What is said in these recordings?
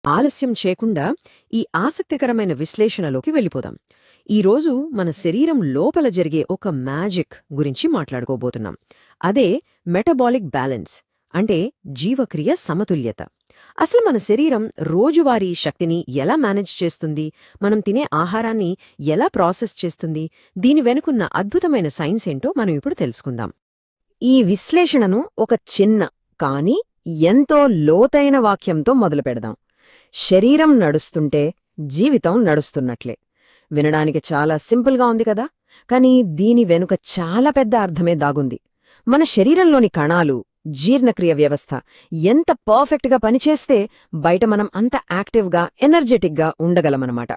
ఆలస్యం చేయకుండా ఈ ఆసక్తికరమైన విశ్లేషణలోకి వెళ్ళిపోదాం. ఈరోజు మన శరీరం లోపల జరిగే ఒక మ్యాజిక్ గురించి మాట్లాడుకోబోతున్నాం. అదే మెటబాలిక్ బ్యాలెన్స్, అంటే జీవక్రియ సమతుల్యత. అసలు మన శరీరం రోజువారీ శక్తిని ఎలా మేనేజ్ చేస్తుంది, మనం తినే ఆహారాన్ని ఎలా ప్రాసెస్ చేస్తుంది, దీని వెనుకున్న అద్భుతమైన సైన్స్ ఏంటో మనం ఇప్పుడు తెలుసుకుందాం. ఈ విశ్లేషణను ఒక చిన్న కానీ ఎంతో లోతైన వాక్యంతో మొదలుపెడదాం. శరీరం నడుస్తుంటే జీవితం నడుస్తున్నట్లే. వినడానికి చాలా సింపుల్గా ఉంది కదా, కానీ దీని వెనుక చాలా పెద్ద అర్థమే దాగుంది. మన శరీరంలోని కణాలు, జీర్ణక్రియ వ్యవస్థ ఎంత పర్ఫెక్ట్గా పనిచేస్తే బయట మనం అంత యాక్టివ్గా, ఎనర్జెటిక్గా ఉండగలమన్నమాట.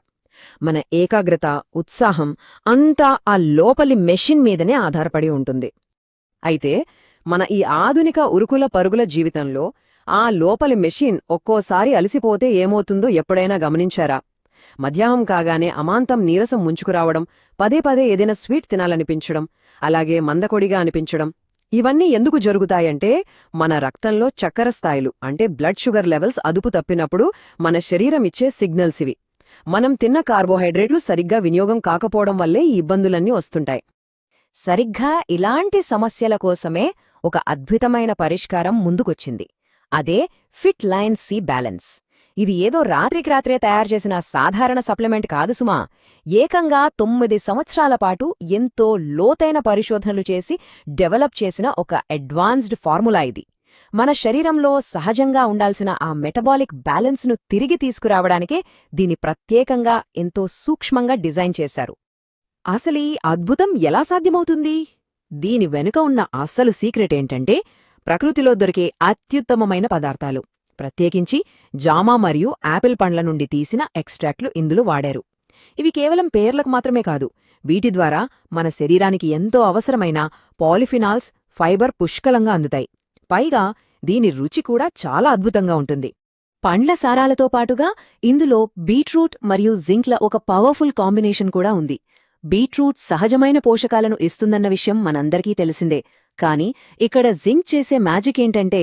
మన ఏకాగ్రత, ఉత్సాహం అంతా ఆ లోపలి మెషిన్ మీదనే ఆధారపడి ఉంటుంది. అయితే మన ఈ ఆధునిక ఉరుకుల పరుగుల జీవితంలో ఆ లోపలి మెషిన్ ఒక్కోసారి అలసిపోతే ఏమవుతుందో ఎప్పుడైనా గమనించారా? మధ్యాహ్నం కాగానే అమాంతం నీరసం ముంచుకురావడం, పదే పదే ఏదైనా స్వీట్ తినాలనిపించడం, అలాగే మందకొడిగా అనిపించడం, ఇవన్నీ ఎందుకు జరుగుతాయంటే మన రక్తంలో చక్కెర స్థాయిలు, అంటే బ్లడ్ షుగర్ లెవెల్స్ అదుపు తప్పినప్పుడు మన శరీరం ఇచ్చే సిగ్నల్స్ ఇవి. మనం తిన్న కార్బోహైడ్రేట్లు సరిగ్గా వినియోగం కాకపోవడం వల్లే ఈ ఇబ్బందులన్నీ వస్తుంటాయి. సరిగ్గా ఇలాంటి సమస్యల కోసమే ఒక అద్భుతమైన పరిష్కారం ముందుకొచ్చింది. అదే ఫిట్ లైన్ సి బ్యాలెన్స్. ఇది ఏదో రాత్రికి రాత్రే తయారు చేసిన సాధారణ సప్లిమెంట్ కాదు సుమా. ఏకంగా 9 సంవత్సరాల పాటు ఎంతో లోతైన పరిశోధనలు చేసి డెవలప్ చేసిన ఒక అడ్వాన్స్డ్ ఫార్ములా ఇది. మన శరీరంలో సహజంగా ఉండాల్సిన ఆ మెటబాలిక్ బ్యాలెన్స్ను తిరిగి తీసుకురావడానికే దీన్ని ప్రత్యేకంగా ఎంతో సూక్ష్మంగా డిజైన్ చేశారు. అసలీ అద్భుతం ఎలా సాధ్యమవుతుంది? దీని వెనుక ఉన్న అస్సలు సీక్రెట్ ఏంటంటే ప్రకృతిలో దొరికే అత్యుత్తమమైన పదార్థాలు, ప్రత్యేకించి జామ మరియు యాపిల్ పండ్ల నుండి తీసిన ఎక్స్ట్రాక్ట్లు ఇందులో వాడారు. ఇవి కేవలం పేర్లకు మాత్రమే కాదు, వీటి ద్వారా మన శరీరానికి ఎంతో అవసరమైన పాలిఫినాల్స్, ఫైబర్ పుష్కలంగా అందుతాయి. పైగా దీని రుచి కూడా చాలా అద్భుతంగా ఉంటుంది. పండ్ల సారాలతో పాటుగా ఇందులో బీట్రూట్ మరియు జింక్ల ఒక పవర్ఫుల్ కాంబినేషన్ కూడా ఉంది. బీట్రూట్ సహజమైన పోషకాలను ఇస్తుందన్న విషయం మనందరికీ తెలిసిందే. కానీ ఇక్కడ జింక్ చేసే మ్యాజిక్ ఏంటంటే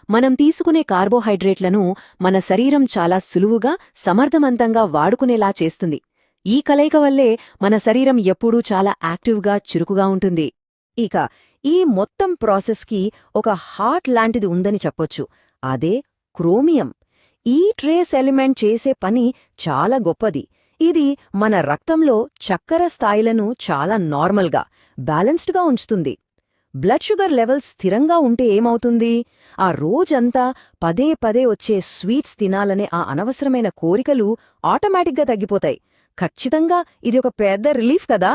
మనం తీసుకునే కార్బోహైడ్రేట్లను మన శరీరం చాలా సులువుగా, సమర్థవంతంగా వాడుకునేలా చేస్తుంది. ఈ కలయిక వల్లే మన శరీరం ఎప్పుడూ చాలా యాక్టివ్గా, చురుకుగా ఉంటుంది. ఇక ఈ మొత్తం ప్రాసెస్కి ఒక హార్ట్ లాంటిది ఉందని చెప్పొచ్చు. అదే క్రోమియం. ఈ ట్రేస్ ఎలిమెంట్ చేసే పని చాలా గొప్పది. ఇది మన రక్తంలో చక్కెర స్థాయిలను చాలా నార్మల్గా, బ్యాలెన్స్డ్గా ఉంచుతుంది. బ్లడ్ షుగర్ లెవెల్స్ స్థిరంగా ఉంటే ఏమవుతుంది? ఆ రోజంతా పదే పదే వచ్చే స్వీట్స్ తినాలనే ఆ అనవసరమైన కోరికలు ఆటోమేటిక్గా తగ్గిపోతాయి. ఖచ్చితంగా ఇది ఒక పెద్ద రిలీఫ్ కదా.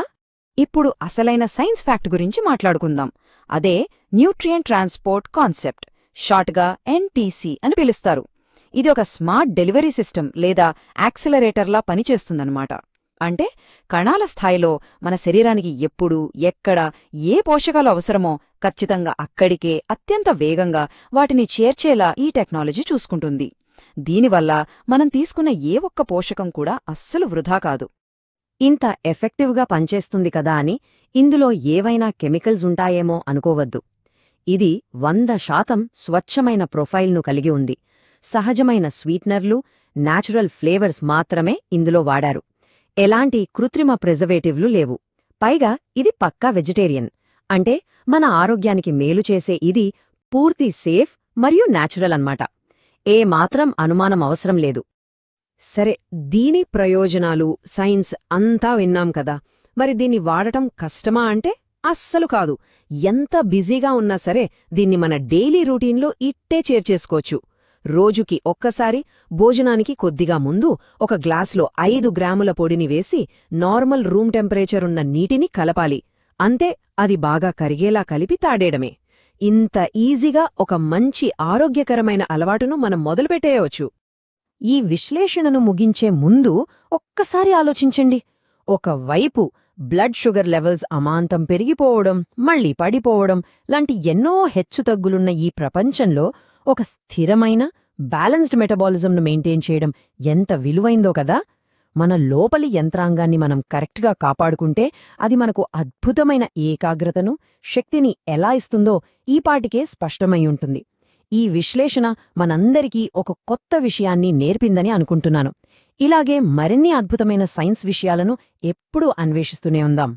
ఇప్పుడు అసలైన సైన్స్ ఫ్యాక్ట్ గురించి మాట్లాడుకుందాం. అదే న్యూట్రియంట్ ట్రాన్స్పోర్ట్ కాన్సెప్ట్, షార్ట్గా ఎన్టీసీ అని పిలుస్తారు. ఇది ఒక స్మార్ట్ డెలివరీ సిస్టమ్ లేదా యాక్సిలరేటర్లా పనిచేస్తుందన్నమాట. అంటే కణాల స్థాయిలో మన శరీరానికి ఎప్పుడు, ఎక్కడ ఏ పోషకాలు అవసరమో ఖచ్చితంగా అక్కడికే అత్యంత వేగంగా వాటిని చేర్చేలా ఈ టెక్నాలజీ చూసుకుంటుంది. దీనివల్ల మనం తీసుకున్న ఏ ఒక్క పోషకం కూడా అస్సలు వృధా కాదు. ఇంత ఎఫెక్టివ్గా పనిచేస్తుంది కదా అని ఇందులో ఏవైనా కెమికల్స్ ఉంటాయేమో అనుకోవద్దు. ఇది 100% స్వచ్ఛమైన ప్రొఫైల్ను కలిగి ఉంది. సహజమైన స్వీట్నర్లు, న్యాచురల్ ఫ్లేవర్స్ మాత్రమే ఇందులో వాడారు. ఎలాంటి కృత్రిమ ప్రిజర్వేటివ్లు లేవు. పైగా ఇది పక్కా వెజిటేరియన్. అంటే మన ఆరోగ్యానికి మేలు చేసే ఇది పూర్తి సేఫ్ మరియు న్యాచురల్ అన్నమాట. ఏ మాత్రం అనుమానం అవసరం లేదు. సరే, దీని ప్రయోజనాలు, సైన్స్ అంతా విన్నాం కదా. మరి దీన్ని వాడటం కష్టమా అంటే అస్సలు కాదు. ఎంత బిజీగా ఉన్నా సరే దీన్ని మన డైలీ రొటీన్లో ఇట్టే చేర్చేసుకోవచ్చు. రోజుకి ఒక్కసారి భోజనానికి కొద్దిగా ముందు ఒక గ్లాసులో 5 గ్రాముల పొడిని వేసి నార్మల్ రూమ్ టెంపరేచర్ ఉన్న నీటిని కలపాలి. అంతే, అది బాగా కరిగేలా కలిపి తాడేయడమే. ఇంత ఈజీగా ఒక మంచి ఆరోగ్యకరమైన అలవాటును మనం మొదలుపెట్టేయవచ్చు. ఈ విశ్లేషణను ముగించే ముందు ఒక్కసారి ఆలోచించండి. ఒకవైపు బ్లడ్ షుగర్ లెవెల్స్ అమాంతం పెరిగిపోవడం, మళ్లీ పడిపోవడం లాంటి ఎన్నో హెచ్చుతగ్గులున్న ఈ ప్రపంచంలో ఒక స్థిరమైన, బ్యాలెన్స్డ్ మెటబాలిజంను మెయింటైన్ చేయడం ఎంత విలువైందో కదా. మన లోపలి యంత్రాంగాన్ని మనం కరెక్ట్గా కాపాడుకుంటే అది మనకు అద్భుతమైన ఏకాగ్రతను, శక్తిని ఎలా ఇస్తుందో ఈపాటికే స్పష్టమై ఉంటుంది. ఈ విశ్లేషణ మనందరికీ ఒక కొత్త విషయాన్ని నేర్పిందని అనుకుంటున్నాను. ఇలాగే మరిన్ని అద్భుతమైన సైన్స్ విషయాలను ఎప్పుడూ అన్వేషిస్తూనే ఉందాం.